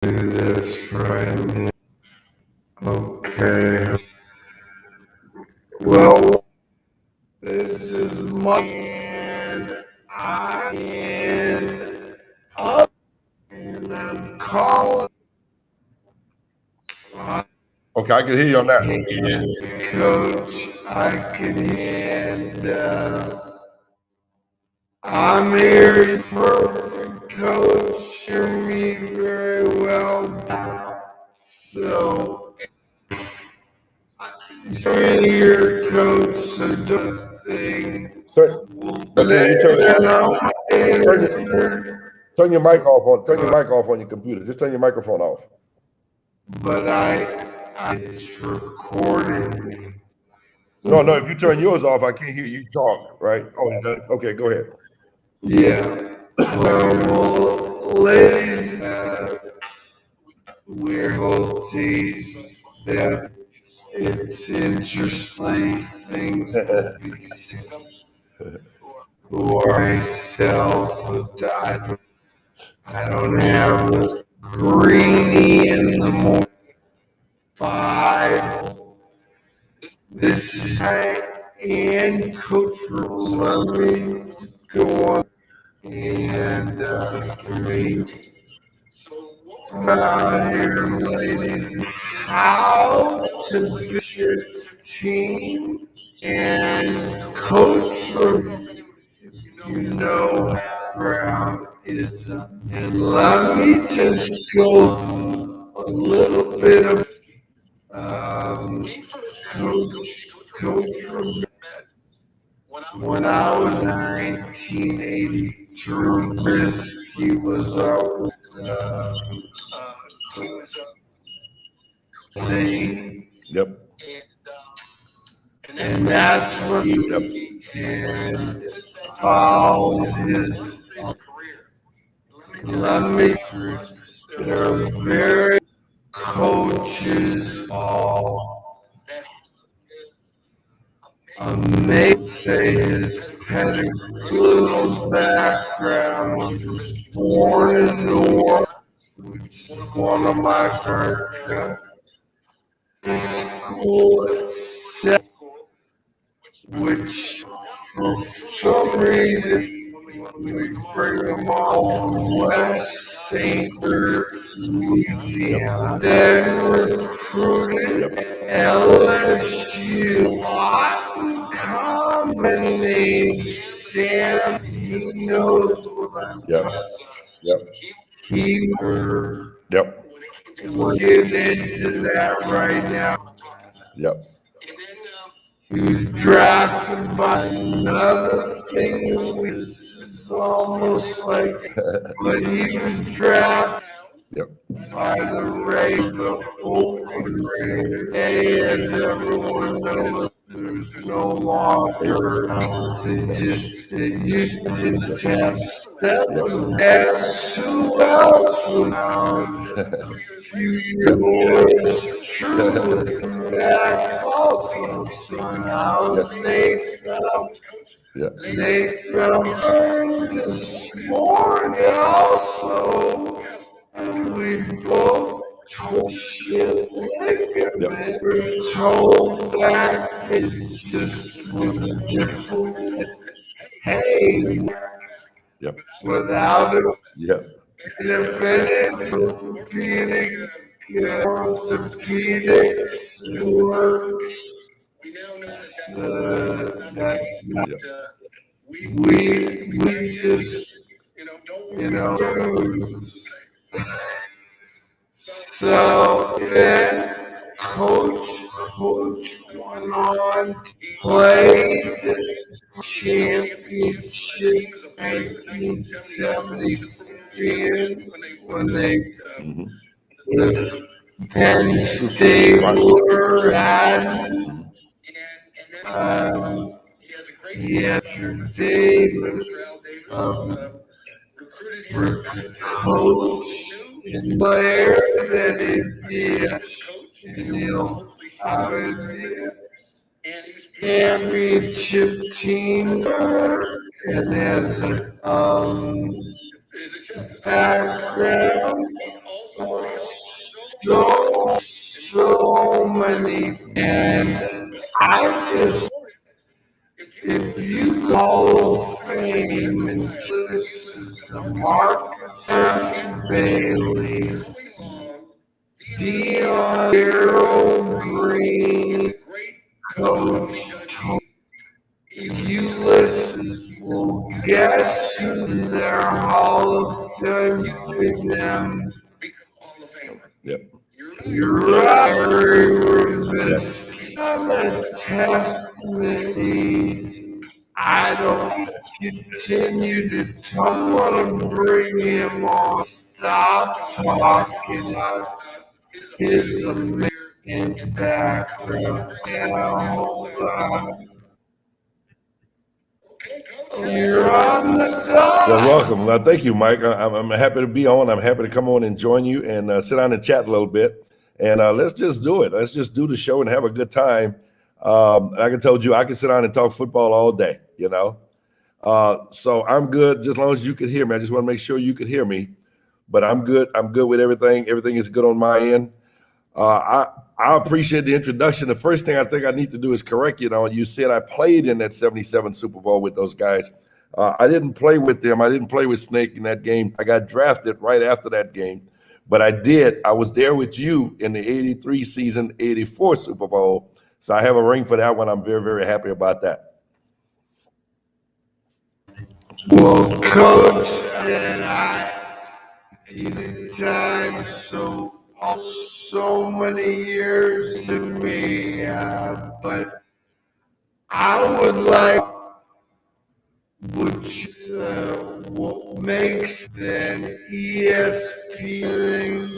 do this right now. Okay. Well, this is my hand. I am up and I'm calling. Okay, I can hear you on that. And coach, I can and I'm very perfect, coach. Hear me very well now. So, you're coach, so do the thing. Okay, you turn your mic off on your computer. Just turn your microphone off. But it's recording me. No, if you turn yours off, I can't hear you talk, right? Oh, okay, go ahead. Yeah. Well, ladies, we're hopes that it's interesting for myself. I don't have a greenie in the morning. 5. This is and Coach let me go on and about here, ladies, how to build your team and coach you know background is and let me just go a little bit of coach when I was 1983 Robiskie was out saying Yep. And that's what he and followed his let me they're very coaches all may say his pedigree little background. He was born in North, which is one of my favorite school at 7, which for some reason we bring them all West St. Louisiana. Then recruited LSU. Common name Sam. He knows what I'm talking. Yep. He were. Yep. We'll get into that right now. Yep. He was drafted by another thing, which is almost like, but he was drafted by the Raiders, Oakland Raiders. As everyone knows, there's no longer. It used to just have 7. That's who else was on a few years. True, that also. So now Nate from this morning also. And we both told shit like it. We're told that it just was a different. Hey, without it, independent orthopedics works. That's not. We just So then coach went on to play the championship 1970 when they Penn State were at he had Davis coach and player that he'll have a championship team and has a background so many, and I just, if you go Hall of Fame and listen to Marcus Bailey, Dion, Daryl Green, Coach Tony Ulysses will guess who their Hall of Fame with them. Yep. You're right, Robiskie. I'm a testament. I don't continue to talk. I want to bring him on. Stop talking about his American background. Now, hold on. You're on the dot. Well, welcome. Well, thank you, Mike. I'm happy to be on. I'm happy to come on and join you and sit down and chat a little bit. And let's just do it. Let's just do the show and have a good time. Like I told you, I can sit down and talk football all day, you know. So I'm good just as long as you can hear me. I just want to make sure you can hear me. But I'm good. I'm good with everything. Everything is good on my end. I appreciate the introduction. The first thing I think I need to do is correct you. You said I played in that 77 Super Bowl with those guys. I didn't play with them. I didn't play with Snake in that game. I got drafted right after that game. But I did. I was there with you in the 83 season, 84 Super Bowl. So I have a ring for that one. I'm very, very happy about that. Well, Coach, and I, anytime, so many years to me, but I would like what makes an ESPN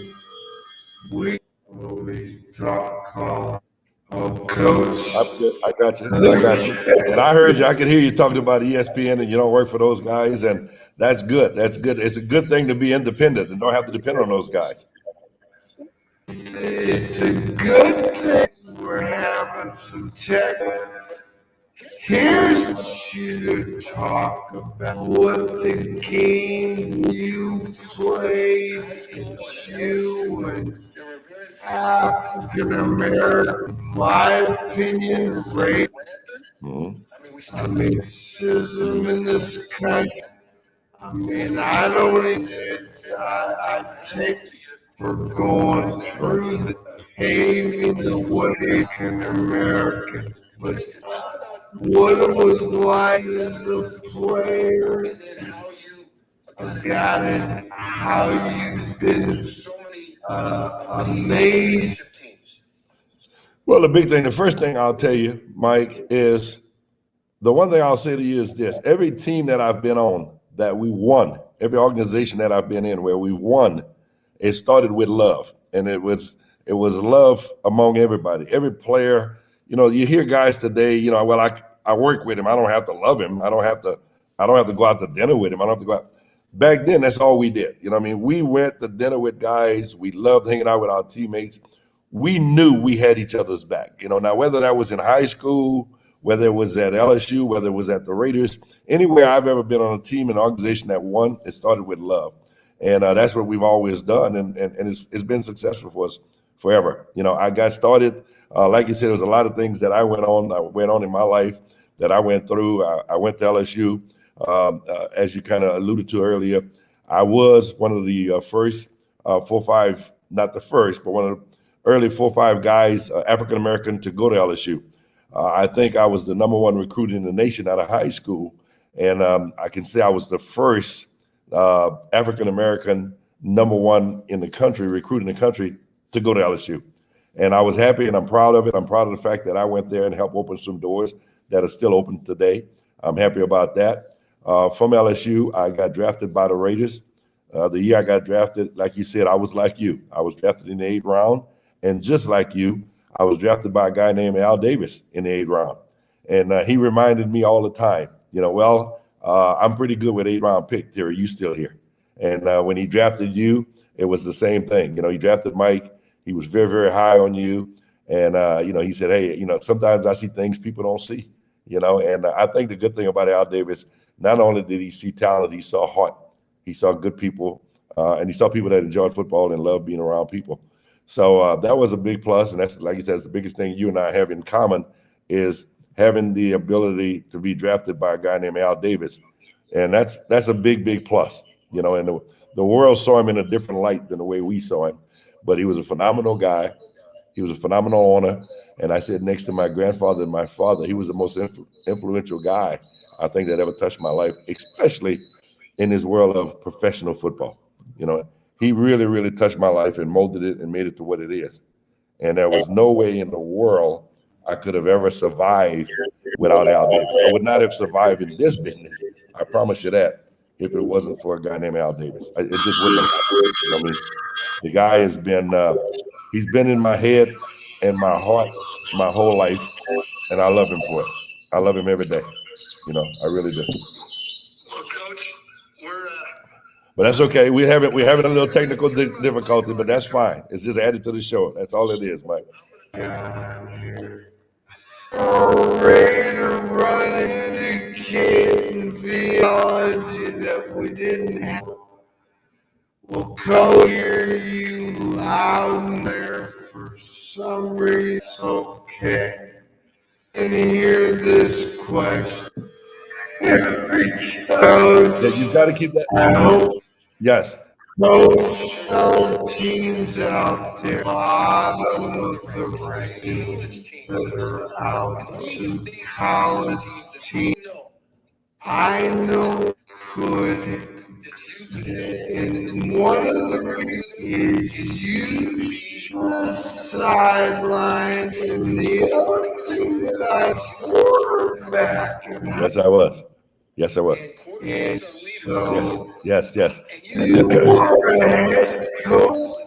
we always call. Oh, Coach. I got you. I got you. And I heard you. I could hear you talking about ESPN and you don't work for those guys. And that's good. That's good. It's a good thing to be independent and don't have to depend on those guys. It's a good thing we're having some tech. Here's what you talk about what the game you played and you and African American, my opinion, race. I mean, racism in this country. I mean, I don't even, I take for going through the paving the way African Americans, but what it was like as a player, got it, how you've been amazing. Well, the first thing I'll tell you, Mike, is the one thing I'll say to you is this. Every team that I've been on that we won, every organization that I've been in where we won, it started with love. And it was love among everybody. Every player, you hear guys today, well, I work with him. I don't have to love him. I don't have to go out to dinner with him. I don't have to go out. Back then, that's all we did. We went to dinner with guys. We loved hanging out with our teammates. We knew we had each other's back. Now whether that was in high school, whether it was at LSU, whether it was at the Raiders, anywhere I've ever been on a team, an organization that won, it started with love. And that's what we've always done. And it's been successful for us forever. I got started, like you said, there was a lot of things that I went on in my life that I went through. I went to LSU, as you kind of alluded to earlier. I was one of the first 4-5, not the first, but one of the early 4-5 guys, African-American, to go to LSU. I think I was the number one recruit in the nation out of high school. And I can say I was the first African-American number one in the country, recruit in the country, to go to LSU. And I was happy and I'm proud of it. I'm proud of the fact that I went there and helped open some doors that are still open today. I'm happy about that. From LSU, I got drafted by the Raiders. The year I got drafted, like you said, I was like you. I was drafted in the 8th round. And just like you, I was drafted by a guy named Al Davis in the 8th round. And he reminded me all the time, I'm pretty good with 8th round pick, Terry. You still here. And when he drafted you, it was the same thing. He drafted Mike. He was very, very high on you. And, he said, hey, sometimes I see things people don't see, and I think the good thing about Al Davis, not only did he see talent, he saw heart. He saw good people, and he saw people that enjoyed football and loved being around people. So that was a big plus, and that's like you said, it's the biggest thing you and I have in common is having the ability to be drafted by a guy named Al Davis, and that's a big plus, you know. And the world saw him in a different light than the way we saw him, but he was a phenomenal guy. He was a phenomenal owner, and I said next to my grandfather and my father, he was the most influential guy I think that ever touched my life, especially in this world of professional football. You know, he really touched my life and molded it and made it to what it is. And there was no way in the world I could have ever survived without Al Davis. I would not have survived in this business. I promise you that if it wasn't for a guy named Al Davis, it just wouldn't have happened. You know what I mean? The guy has been he's been in my head and my heart my whole life, and I love him for it. I love him every day. You know, I really do. Well, Coach, we're But that's okay. We're having a little technical difficulty, but that's fine. It's just added to the show. That's all it is, Mike. ready to run indicating theology that we didn't have. We'll call hear you loud and there for some reason. Okay. And hear this question. Every coach, Yeah, you've got to keep that. I hope Yes. coach some teams out there, bottom of the range that are out to college teams. I know could, and one of the reasons is you the sideline, and the other thing that I quarterback, and Yes, I was. Yes, I was. and so Yes. you are a head coach.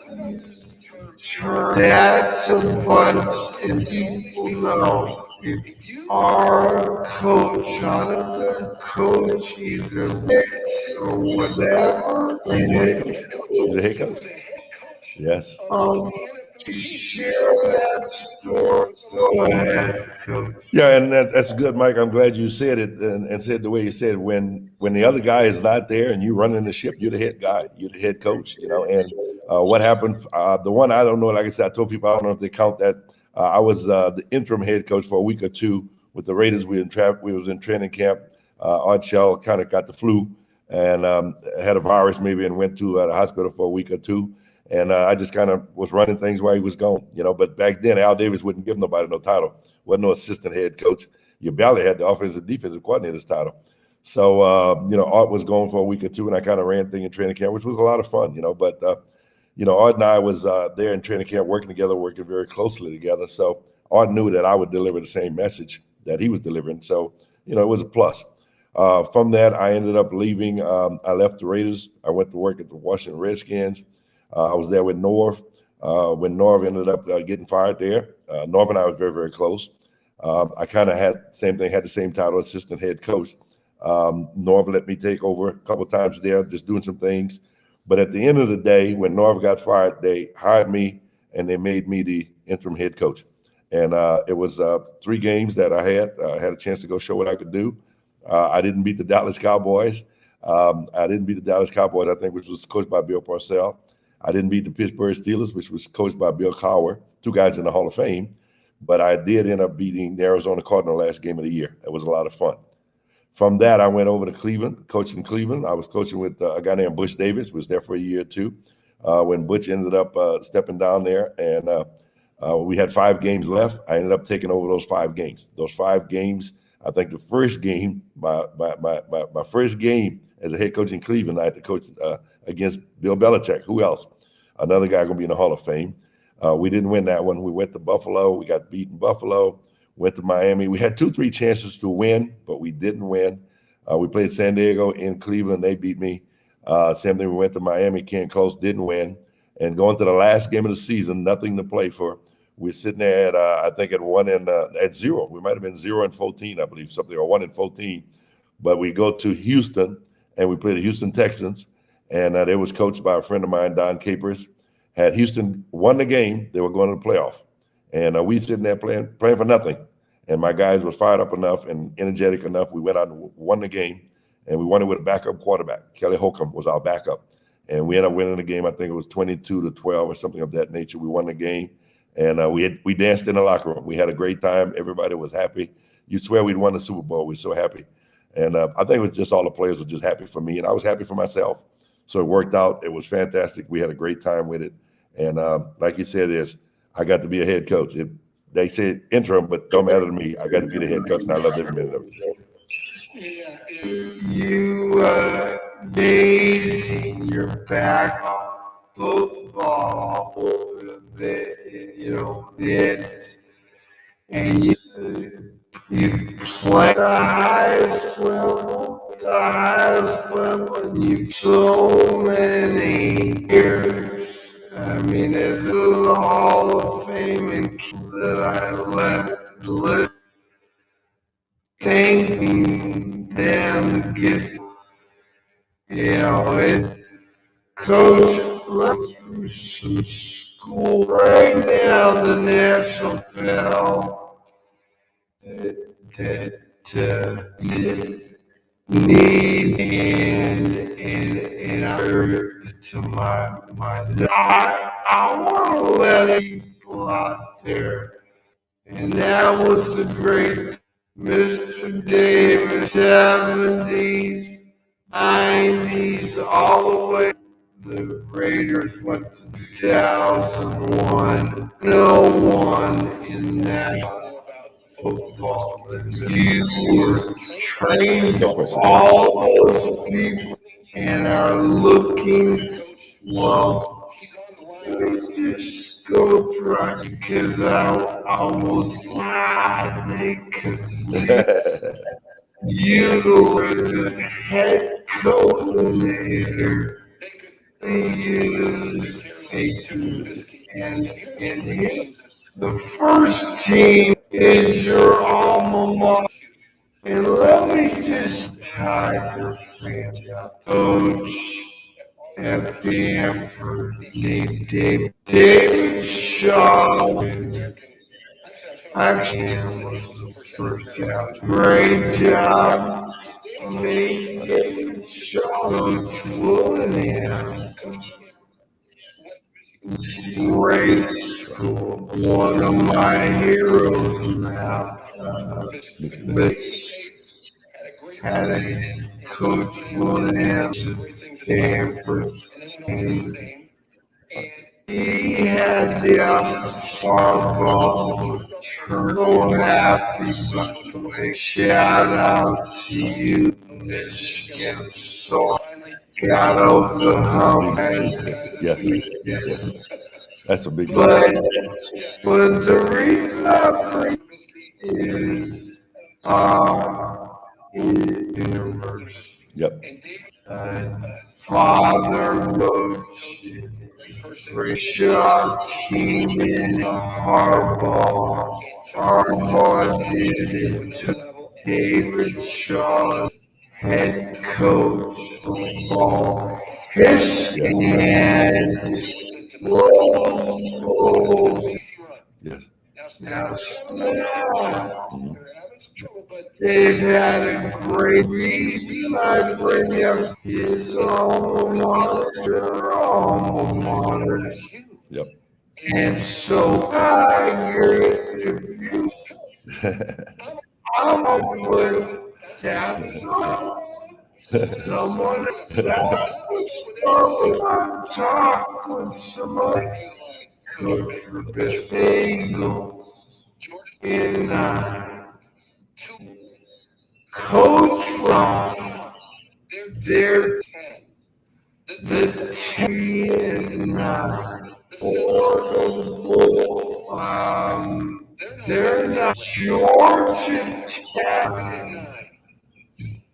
That's a bunch of people know. If you are a coach, another coach, either or whatever, You're the head coach. Yes. to share that story. Go ahead, coach. Yeah, and that's good, Mike. I'm glad you said it and said the way you said it. When the other guy is not there and you running the ship, you're the head guy, you're the head coach, you know. And what happened? The one I don't know. Like I said, I told people I don't know if they count that. I was the interim head coach for a week or two with the Raiders. We was in training camp. Art Shell kind of got the flu and had a virus maybe and went to the hospital for a week or two. And I just kind of was running things while he was gone, you know. But back then, Al Davis wouldn't give nobody no title. Wasn't no assistant head coach. You barely had the offensive defensive coordinator's title. So, you know, Art was gone for a week or two, and I kind of ran things in training camp, which was a lot of fun, you know. But, you know, Art and I was there in training camp working together, working very closely together. So Art knew that I would deliver the same message that he was delivering. So, you know, it was a plus. From that, I ended up leaving. I left the Raiders. I went to work at the Washington Redskins. I was there with Norv. When Norv ended up getting fired there, Norv and I was very close. I kind of had the same title, assistant head coach. Norv let me take over a couple of times there, just doing some things. But at the end of the day, when Norv got fired, they hired me and they made me the interim head coach. And it was 3 games that I had a chance to go show what I could do. I didn't beat the Dallas Cowboys. I think, which was coached by Bill Parcells. I didn't beat the Pittsburgh Steelers, which was coached by Bill Cowher, 2 guys in the Hall of Fame. But I did end up beating the Arizona Cardinals last game of the year. It was a lot of fun. From that, I went over to Cleveland, coaching Cleveland. I was coaching with a guy named Butch Davis, was there for a year or two. When Butch ended up stepping down there, and we had 5 games left, I ended up taking over those 5 games. Those 5 games, I think the first game, my first game as a head coach in Cleveland, I had to coach against Bill Belichick. Who else? Another guy going to be in the Hall of Fame. We didn't win that one. We went to Buffalo. We got beaten Buffalo. Went to Miami. We had 2-3 chances to win, but we didn't win. We played San Diego in Cleveland. They beat me. Same thing. We went to Miami. Came close. Didn't win. And going to the last game of the season, nothing to play for. We're sitting there at I think at 1-0. We might have been 0-14, I believe, something, or 1-14. But we go to Houston and we play the Houston Texans, and they was coached by a friend of mine, Don Capers. Had Houston won the game, they were going to the playoff. And we sitting there playing for nothing. And my guys were fired up enough and energetic enough. We went out and won the game, and we won it with a backup quarterback. Kelly Holcomb was our backup. and we ended up winning the game. I think it was 22-12 or something of that nature. We won the game, and we danced in the locker room. We had a great time. Everybody was happy. You swear we'd won the Super Bowl. We're so happy, and I think it was just all the players were just happy for me, and I was happy for myself. So it worked out. It was fantastic. We had a great time with it, and like you said, I got to be a head coach. They said interim, but don't matter to me. I got to be the head coach, and I loved every minute of it. You amazing. You're back on football. It's and you play the highest level, and you've so many years. I mean, there's the Hall of Fame and that I left thanking them, it. Coach, let's do some school right now. The National Fell that need and I to I want to let people out there, and that was the great Mr. Davis, 70s, 90s, all the way. The Raiders went to 2001. No one in that football. You were trained No question. all those people and are looking, well, let me just go try because I was glad they could utilize the head coordinator use and the first team is your alma mater. And let me just Tiger fans out. Coach at Bamford named David Shaw. Actually, was the first out. Great job. Made David Shaw. Coach Willingham. Great school. One of my heroes now. But had a Coach Williams at Stanford. And he had the Harbaugh so happy, by the way. Shout out to you, Michigan. So got over the hump. Yes, yes, that's a big deal. But the reason I bring is universe. Yep. Father Roach, Rashad Keenan, Harbaugh. Harbaugh did it to David Shaw, head coach football. His and Bulls. Yes. Now, they've had a great reason I bring up his alma mater, your alma maters. Yep. And so, Tigers, if you, I'm gonna put caps on someone that would start with my talk with somebody. Coach Robiskie, Eagles in Coach Ron, they're the 10 or the Bull. They're not Georgia Tech.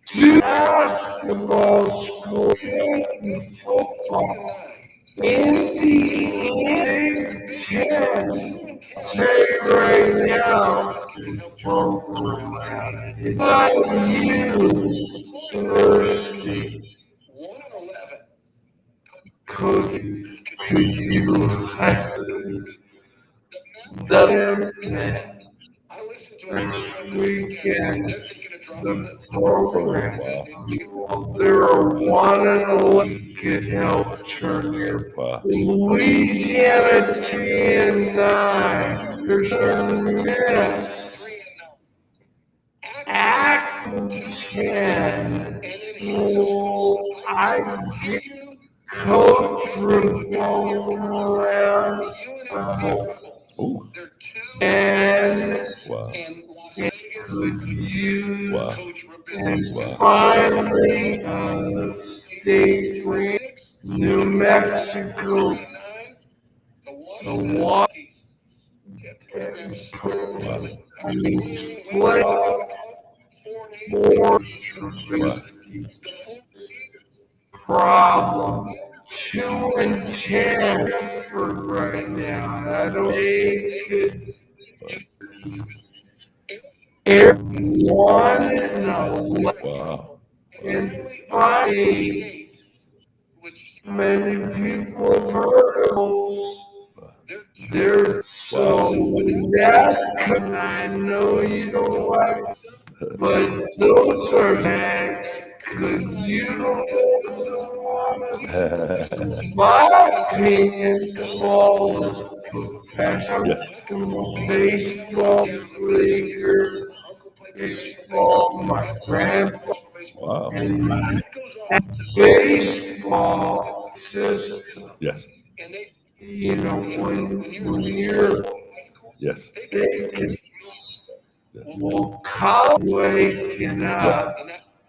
Two basketball school and football. Indiana 10. Say right now, program by University. Could you the this weekend the program. Wow. Well, there are 1 in 11 could help turn your Wow. Louisiana 10-9. There's a mess. Act 10. Well, I get coach revolving around Ooh. and Wow. could use Wow. and Wow. finally state grant New Mexico the water means flat for Robiskie problem 2-10 for right now. I don't think could air 1-11 Wow. and 5. Many people have heard of those. They're so that I know you don't like, but those are that could utilize one. In my opinion, ball is professional. Yes. Baseball is leaguer. Baseball, my grandfather Wow. and my baseball system. Yes. You know, when you're Yes. thinking, well, college waking up,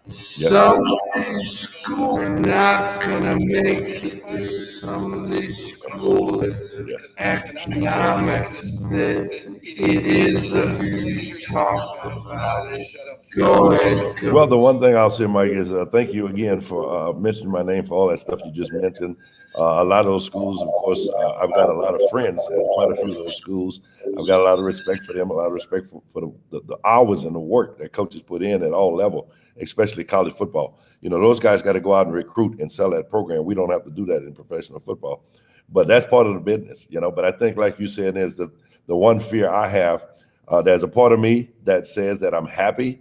some of these schools are not gonna make it. Some of these schools, it's economics that it is a you talk about it. Go ahead, Well, the Coach. one thing I'll say, Mike, is thank you again for mentioning my name for all that stuff you just mentioned. A lot of those schools, of course, I've got a lot of friends at quite a few of those schools. I've got a lot of respect for them, a lot of respect for the hours and the work that coaches put in at all level, especially college football. You know, those guys got to go out and recruit and sell that program. We don't have to do that in professional football, but that's part of the business, you know. But I think, like you said, is the one fear I have. There's a part of me that says that I'm happy.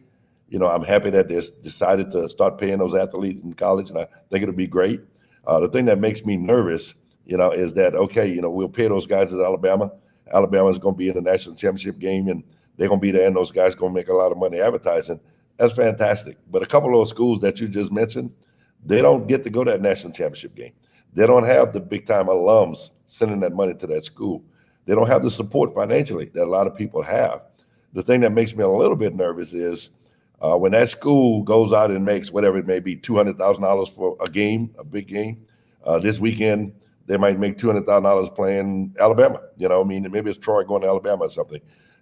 You know, I'm happy that they decided to start paying those athletes in college, and I think it'll be great. The thing that makes me nervous, you know, is that, okay, you know, we'll pay those guys at Alabama. Alabama's going to be in the national championship game, and they're going to be there, and those guys going to make a lot of money advertising. That's fantastic. But a couple of those schools that you just mentioned, they don't get to go to that national championship game. They don't have the big-time alums sending that money to that school. They don't have the support financially that a lot of people have. The thing that makes me a little bit nervous is when that school goes out and makes whatever it may be, $200,000 for a game, a big game, this weekend they might make $200,000 playing Alabama. You know, I mean, maybe it's Troy going to Alabama or something,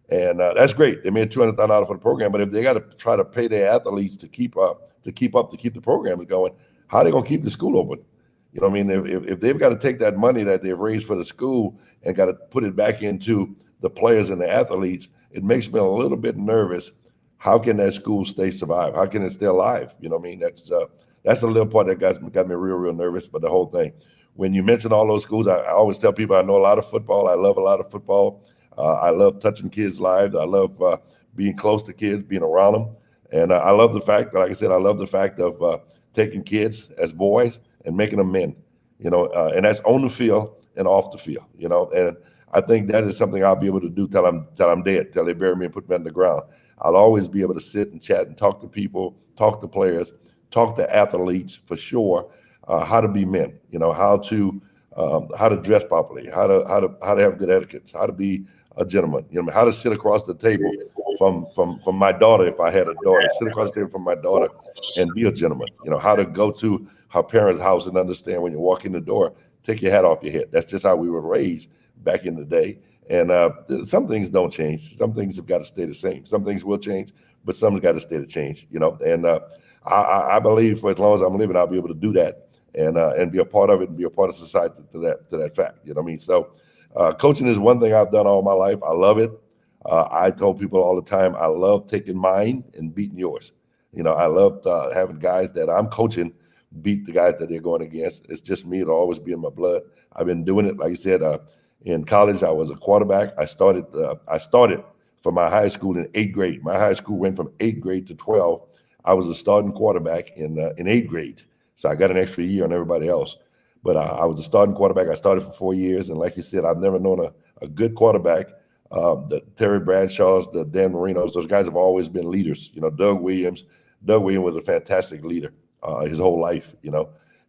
and that's great. They made $200,000 for the program, but if they got to try to pay their athletes to keep the program going, how are they going to keep the school open? You know what I mean? If they've got to take that money that they've raised for the school and got to put it back into the players and the athletes, it makes me a little bit nervous. How can that school survive? How can it stay alive? You know what I mean? That's a little part that got me real nervous. But the whole thing, when you mention all those schools, I always tell people I know a lot of football. I love a lot of football. I love touching kids' lives. I love being close to kids, being around them. And I love the fact that, like I said, I love the fact of taking kids as boys and making them men, you know, and that's on the field and off the field, you know. And I think that is something I'll be able to do till I'm dead, till they bury me and put me on the ground. I'll always be able to sit and chat and talk to people, talk to players, talk to athletes for sure, how to be men, you know, how to dress properly, how to have good etiquette, how to be a gentleman, you know, how to sit across the table from my daughter, if I had a daughter, sit across the table from my daughter and be a gentleman, you know, how to go to her parents' house and understand when you walk in the door, take your hat off your head. That's just how we were raised back in the day. And some things don't change. Some things have got to stay the same. Some things will change, but some's got to stay the change, you know. And I believe for as long as I'm living, I'll be able to do that and be a part of it and be a part of society to that fact. You know what I mean? So coaching is one thing I've done all my life. I love it. I told people all the time, I love taking mine and beating yours. You know, I love having guys that I'm coaching beat the guys that they're going against. It's just me. It'll always be in my blood. I've been doing it. Like you said, in college, I was a quarterback. I started for my high school in 8th grade. My high school went from 8th grade to 12. I was a starting quarterback in eighth grade, so I got an extra year on everybody else. But I was a starting quarterback. I started for 4 years, and like you said, I've never known a good quarterback. The Terry Bradshaws, the Dan Marinos, those guys have always been leaders. Doug Williams. Doug Williams was a fantastic leader his whole life.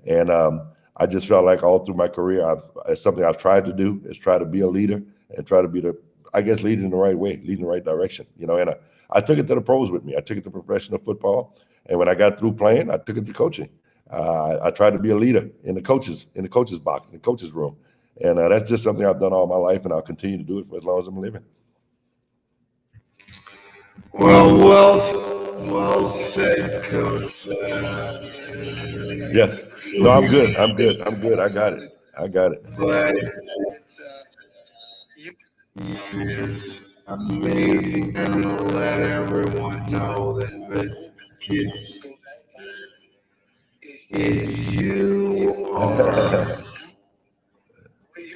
And I just felt like all through my career, it's something I've tried to do is try to be a leader and try to be lead in the right way, lead in the right direction. And I took it to the pros with me. I took it to professional football, and when I got through playing, I took it to coaching. I tried to be a leader in the coaches box, in the coaches room, and that's just something I've done all my life, and I'll continue to do it for as long as I'm living. Well said, Coach. Yes. No, I'm good. I got it. But it's amazing and let everyone know that it's you are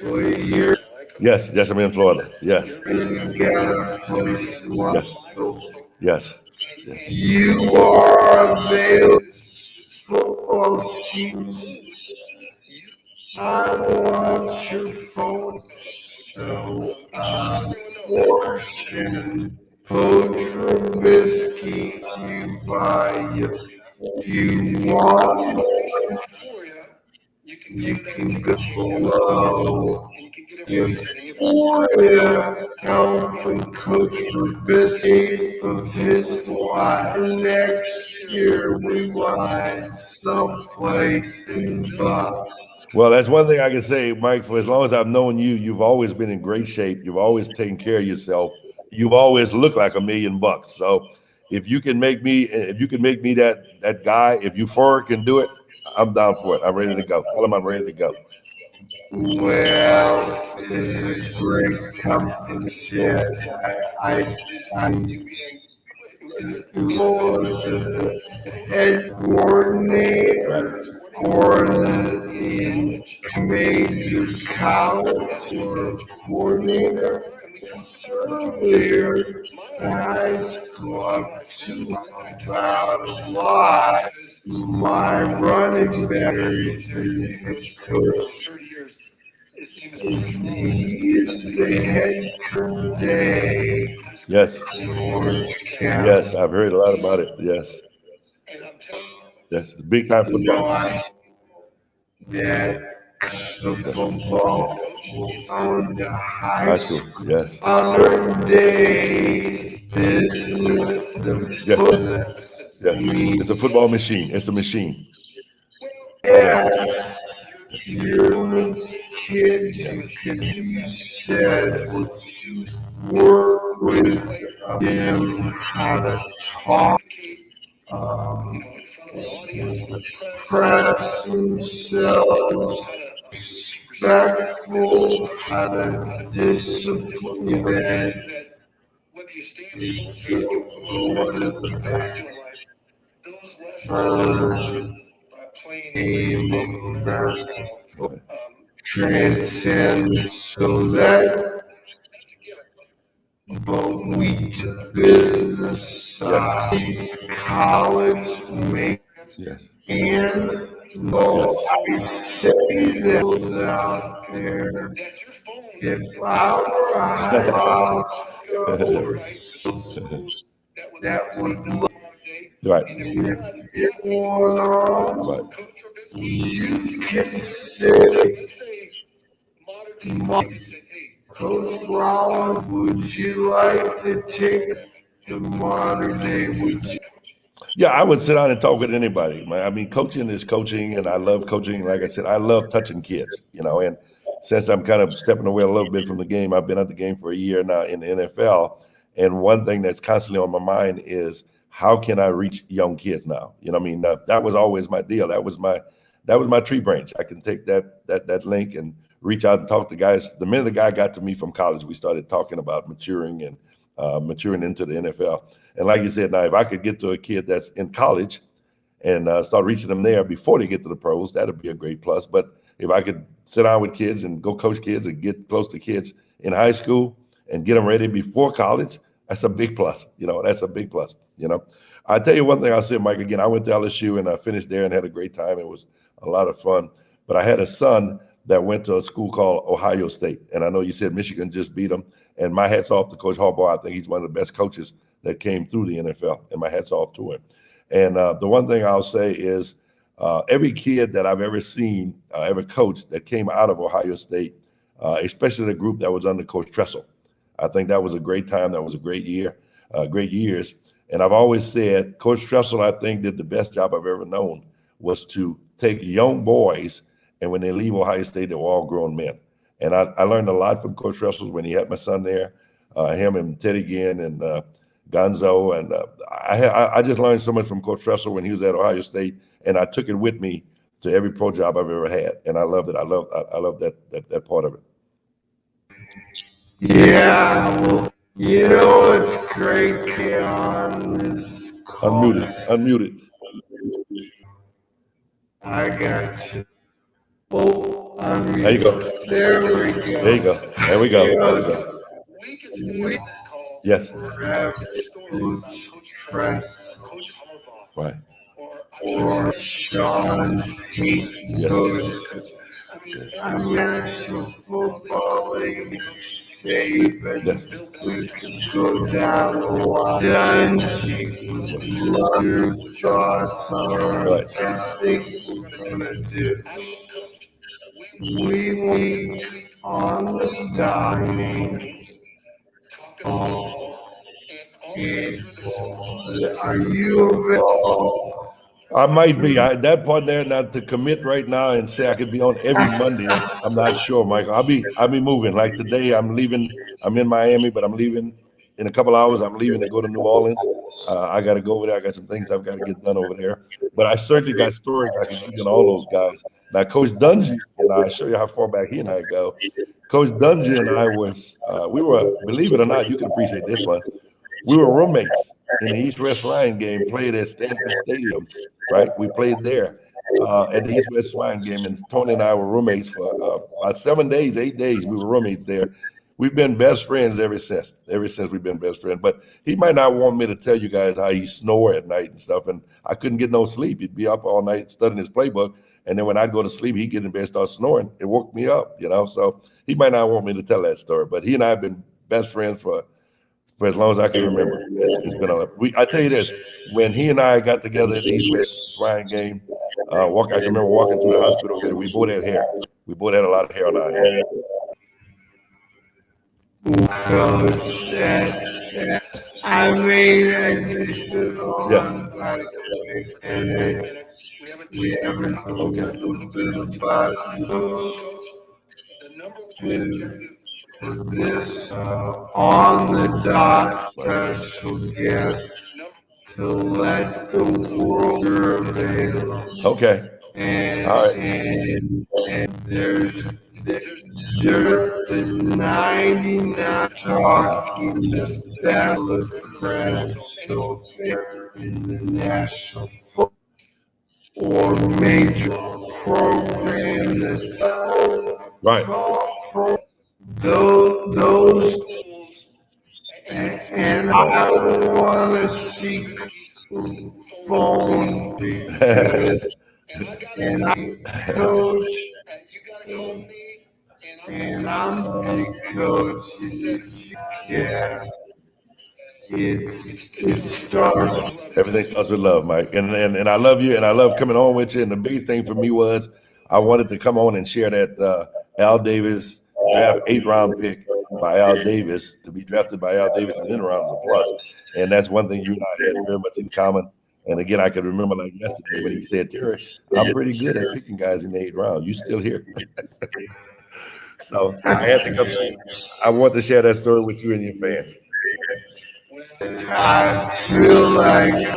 you're Yes, I'm in Florida. Yes. got a place Yes. You are available football sheets. I want your phone. So, portion. Coach Robiskie to buy if you want. You can go below. Euphoria helping Coach Robiskie of his life. Next year we want someplace in Buck. Well, that's one thing I can say, Mike. For as long as I've known you, you've always been in great shape. You've always taken care of yourself. You've always looked like $1,000,000. So, if you can make me that guy, if Euphoria can do it, I'm down for it. I'm ready to go. Tell him I'm ready to go. Well, it's a great company said. I was the head coordinator or the major college or coordinator earlier. High school I've talked about a lot. My running back has been the head coach. He is the head coach today Yes. in Orange County. Yes, I've heard a lot about it. Yes. Yes, big time football. That the football on the high school. Yes. Modern day business, the Yes. It's a football machine. It's a machine. yes, humans, kids, you said what you work with them, how to talk, press themselves, respectful, how to discipline that go to the back. Game of America transcends so that, but we do business size, college, make, and well, I say those out there. If I were a high school that would look Right. if you're going on, you consider Coach Rollins, would you like to take the modern day? Would you? Yeah, I would sit down and talk with anybody. I mean, coaching is coaching, and I love coaching. Like I said, I love touching kids, and since I'm kind of stepping away a little bit from the game, I've been at the game for a year now in the NFL. And one thing that's constantly on my mind is how can I reach young kids now? That was always my deal. That was my tree branch. I can take that link and reach out and talk to guys. The minute the guy got to me from college, we started talking about maturing and maturing into the NFL. And like you said, now if I could get to a kid that's in college and start reaching them there before they get to the pros, that'd be a great plus. But if I could sit down with kids and go coach kids and get close to kids in high school and get them ready before college, That's a big plus. That's a big plus. I tell you one thing I'll say, Mike. Again, I went to LSU and I finished there and had a great time. It was a lot of fun. But I had a son that went to a school called Ohio State, and I know you said Michigan just beat them. And my hats off to Coach Harbaugh. I think he's one of the best coaches that came through the NFL, and my hats off to him. And the one thing I'll say is every kid that I've ever seen, ever coached that came out of Ohio State, especially the group that was under Coach Tressel, I think that was a great time. That was a great year, great years. And I've always said Coach Tressel, I think, did the best job I've ever known, was to take young boys, and when they leave Ohio State, they were all grown men. And I learned a lot from Coach Tressel when he had my son there, him and Teddy Ginn and Gonzo. And I just learned so much from Coach Tressel when he was at Ohio State, and I took it with me to every pro job I've ever had. And I loved it. I love that part of it. Yeah, well, it's great on this call. Unmuted. I got you. Oh, unmuted. There you go. There we go. There you go. There we go. We Yes. have Coach Tress. Right. Or Sean Payton. Yes. I'm National Football League Saban. Yes. We could go down a lot. Dungy would love your thoughts on what I think we're gonna do. We meet on the dining. Are you available? I might be. That part there, not to commit right now and say I could be on every Monday. I'm not sure, Michael. I'll be moving. Like today, I'm leaving. I'm in Miami, but I'm leaving in a couple hours. I'm leaving to go to New Orleans. I got to go over there. I got some things I've got to get done over there. But I certainly got stories I can use in all those guys. Now, Coach Dungy, and I'll show you how far back he and I go. Coach Dungy and I we were, believe it or not, you can appreciate this one. We were roommates in the East-West Flying game, played at Stanford Stadium, right? We played there at the East-West Flying game, and Tony and I were roommates for about 8 days. We were roommates there. We've been best friends ever since. Ever since we've been best friends. But he might not want me to tell you guys how he snore at night and stuff, and I couldn't get no sleep. He'd be up all night studying his playbook, and then when I'd go to sleep, he'd get in bed, start snoring. It woke me up, So he might not want me to tell that story, but he and I have been best friends for as long as I can remember. It's been I tell you this, when he and I got together at the East-West Flying game, I can remember walking through the hospital, and we both had hair. We both had a lot of hair on our head. Coach, I mean, as you said on, by the way, and we haven't talked a little bit about for this on the dot special guest to let the world are available. Okay. All right. And there's the 99 talking about the crowd so fair in the national football or major program that's right. Those and I want to see phone because and I coach and I'm big coach. Yeah, it starts. Everything starts with love, Mike, and I love you, and I love coming on with you. And the biggest thing for me was I wanted to come on and share that Al Davis draft 8th round pick by Al Davis to be drafted by Al Davis in rounds of plus, and that's one thing you and I had very much in common. And again, I could remember like yesterday when he said, "Terry, I'm pretty good at picking guys in the 8th round. You still here?" So I had to come see. I want to share that story with you and your fans. I feel like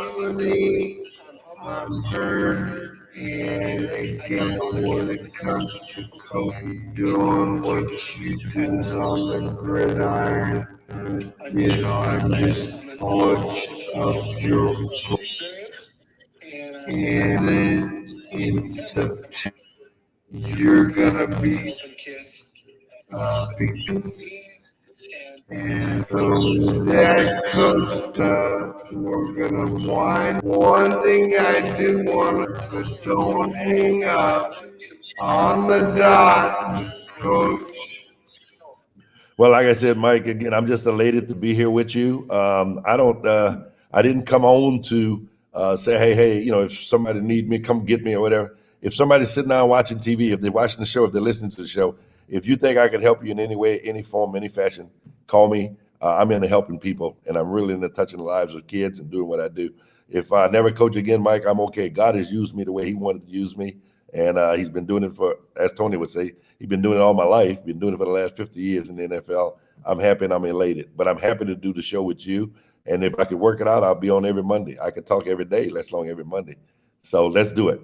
I'm heard, and again, when it comes to coaching, doing what you do on the gridiron, I'm just forged of your and then in September, you're gonna be because And so that coach, we're gonna wind. One thing I do want to, but don't hang up on the dot, coach. Well, like I said, Mike, again, I'm just elated to be here with you. I didn't come on to say, hey, if somebody need me, come get me or whatever. If somebody's sitting down watching TV, if they're watching the show, if they're listening to the show, if you think I could help you in any way, any form, any fashion, call me. I'm into helping people, and I'm really into touching the lives of kids and doing what I do. If I never coach again, Mike, I'm okay. God has used me the way He wanted to use me, and He's been doing it for, as Tony would say, He's been doing it all my life. Been doing it for the last 50 years in the NFL. I'm happy and I'm elated, but I'm happy to do the show with you. And if I could work it out, I'll be on every Monday. I could talk every day, less long every Monday. So let's do it.